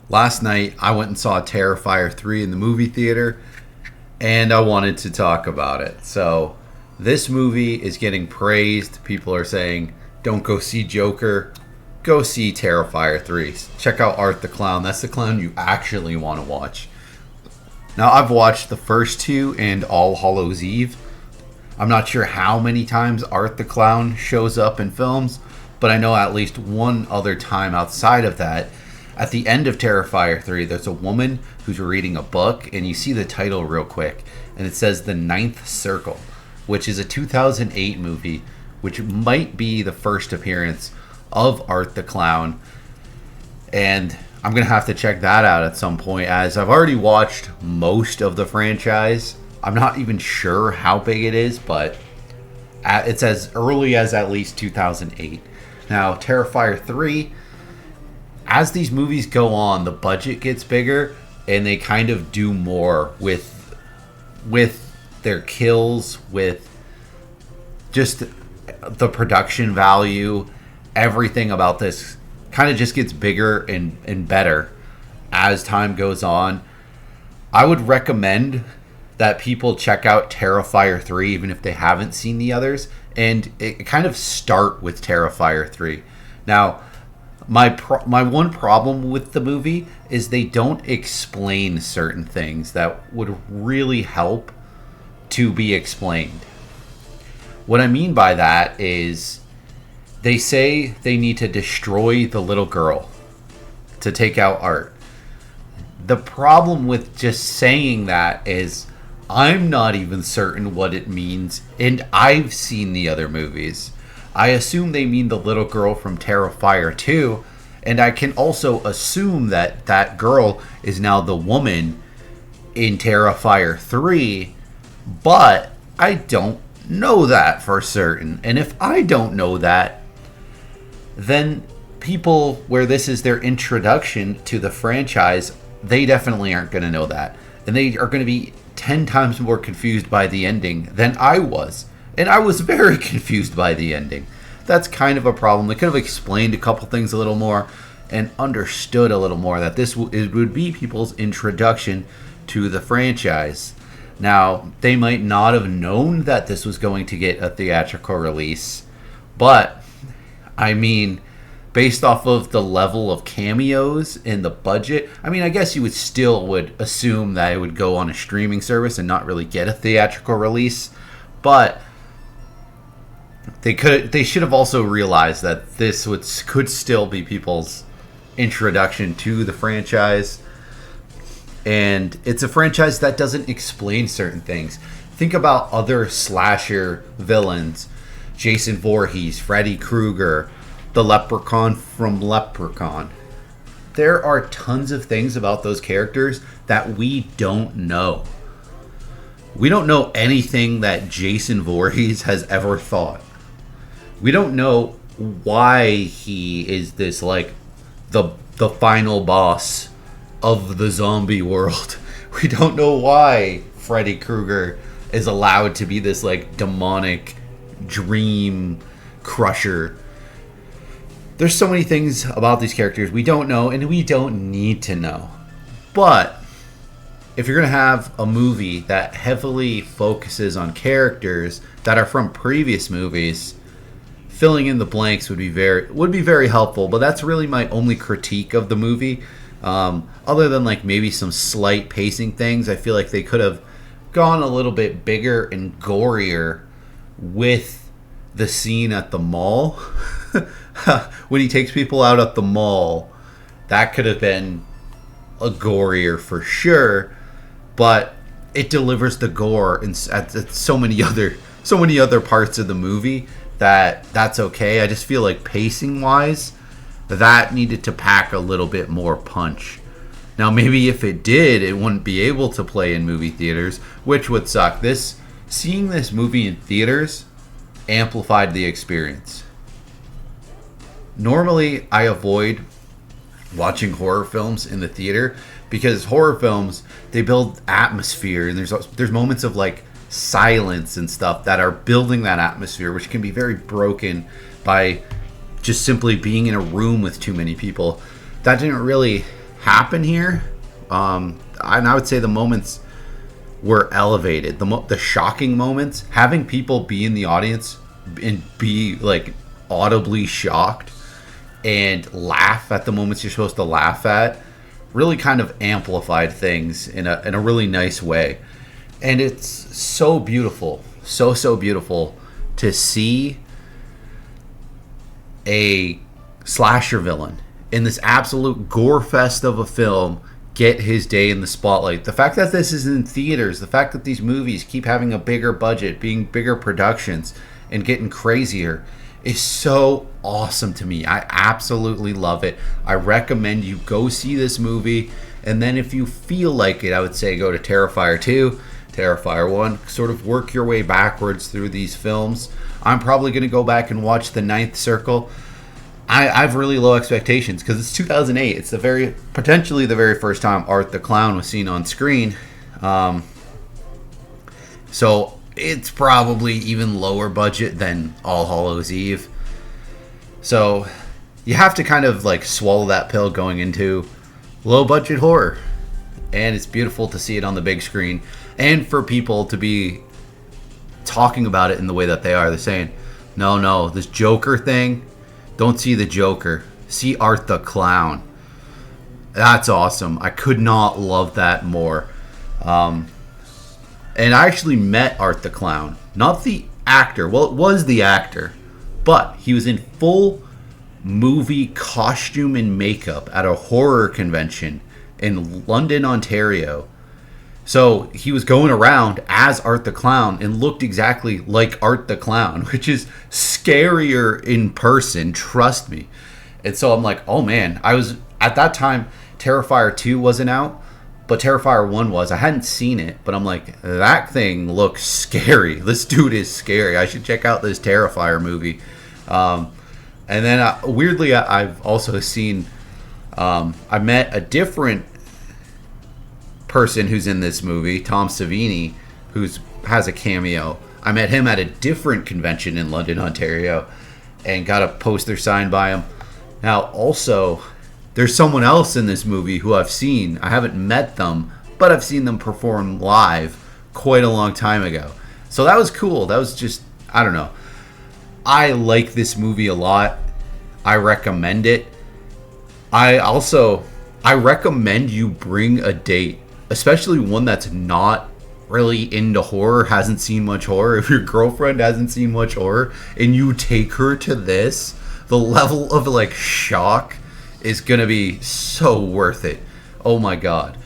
Last night, I went and saw Terrifier 3 in the movie theater, and I wanted to talk about it. So, this movie is getting praised. People are saying, don't go see Joker, go see Terrifier 3. Check out Art the Clown. That's the clown you actually want to watch. Now, I've watched the first two and All Hallows Eve. I'm not sure how many times Art the Clown shows up in films, but I know at least one other time outside of that. At the end of Terrifier 3, there's a woman who's reading a book, and you see the title real quick, and it says The Ninth Circle, which is a 2008 movie, which might be the first appearance of Art the Clown. And I'm going to have to check that out at some point, as I've already watched most of the franchise. I'm not even sure how big it is, but it's as early as at least 2008. Now, Terrifier 3, as these movies go on, the budget gets bigger, and they kind of do more with their kills, with just the production value. Everything about this kind of just gets bigger and better as time goes on. I would recommend that people check out Terrifier 3 even if they haven't seen the others, and it kind of start with Terrifier 3. Now, my one problem with the movie is they don't explain certain things that would really help to be explained. What I mean by that is they say they need to destroy the little girl to take out Art. The problem with just saying that is I'm not even certain what it means, and I've seen the other movies. I assume they mean the little girl from Terrifier 2, and I can also assume that that girl is now the woman in Terrifier 3, but I don't know that for certain. And if I don't know that, then people where this is their introduction to the franchise, they definitely aren't going to know that. And they are going to be 10 times more confused by the ending than I was. And I was very confused by the ending. That's kind of a problem. They could have explained a couple things a little more and understood a little more that this would be people's introduction to the franchise. Now, they might not have known that this was going to get a theatrical release, but, I mean, based off of the level of cameos and the budget, I mean, I guess you would assume that it would go on a streaming service and not really get a theatrical release, but they should have also realized that this could still be people's introduction to the franchise. And it's a franchise that doesn't explain certain things. Think about other slasher villains. Jason Voorhees, Freddy Krueger, the Leprechaun from Leprechaun. There are tons of things about those characters that we don't know. We don't know anything that Jason Voorhees has ever thought. We don't know why he is this, like, the final boss of the zombie world. We don't know why Freddy Krueger is allowed to be this, like, demonic dream crusher. There's so many things about these characters we don't know, and we don't need to know. But if you're going to have a movie that heavily focuses on characters that are from previous movies, filling in the blanks would be very helpful. But that's really my only critique of the movie. Other than, like, maybe some slight pacing things, I feel like they could have gone a little bit bigger and gorier with the scene at the mall. When he takes people out at the mall, that could have been a gorier for sure, but it delivers the gore at so many other parts of the movie that's okay. I just feel like pacing wise, that needed to pack a little bit more punch. Now, maybe if it did, it wouldn't be able to play in movie theaters, which would suck. Seeing this movie in theaters amplified the experience. Normally, I avoid watching horror films in the theater because horror films, they build atmosphere, and there's moments of, like, silence and stuff that are building that atmosphere, which can be very broken by just simply being in a room with too many people. That didn't really happen here. And I would say the moments were elevated. The shocking moments, having people be in the audience and be like audibly shocked and laugh at the moments you're supposed to laugh at, really kind of amplified things in a really nice way. And it's so beautiful, so beautiful to see a slasher villain in this absolute gore fest of a film get his day in the spotlight. The fact that this is in theaters, the fact that these movies keep having a bigger budget, being bigger productions, and getting crazier is so awesome to me. I absolutely love it. I recommend you go see this movie, and then if you feel like it, I would say go to Terrifier 2, Terrifier 1, sort of work your way backwards through these films. I'm probably going to go back and watch The Ninth Circle. I have really low expectations because it's 2008. It's potentially the very first time Art the Clown was seen on screen. So it's probably even lower budget than All Hallows Eve. So you have to kind of like swallow that pill going into low budget horror. And it's beautiful to see it on the big screen. And for people to be talking about it in the way that they are. They're saying, no, this Joker thing, don't see the Joker. See Art the Clown. That's awesome. I could not love that more. And I actually met Art the Clown. Not the actor. Well, it was the actor. But he was in full movie costume and makeup at a horror convention in London, Ontario. So he was going around as Art the Clown and looked exactly like Art the Clown, which is scarier in person, trust me. And so I'm like, oh man, I was, at that time, Terrifier 2 wasn't out, but Terrifier 1 was. I hadn't seen it, but I'm like, that thing looks scary. This dude is scary. I should check out this Terrifier movie. And then weirdly, I've also seen, I met a different person who's in this movie, Tom Savini, has a cameo. I met him at a different convention in London, Ontario, and got a poster signed by him. Now, also, there's someone else in this movie who I've seen. I haven't met them, but I've seen them perform live quite a long time ago. So that was cool. That was just, I don't know. I like this movie a lot. I recommend it. I recommend you bring a date, especially one that's not really into horror, hasn't seen much horror. If your girlfriend hasn't seen much horror and you take her to this, the level of like shock is gonna be so worth it. Oh my god.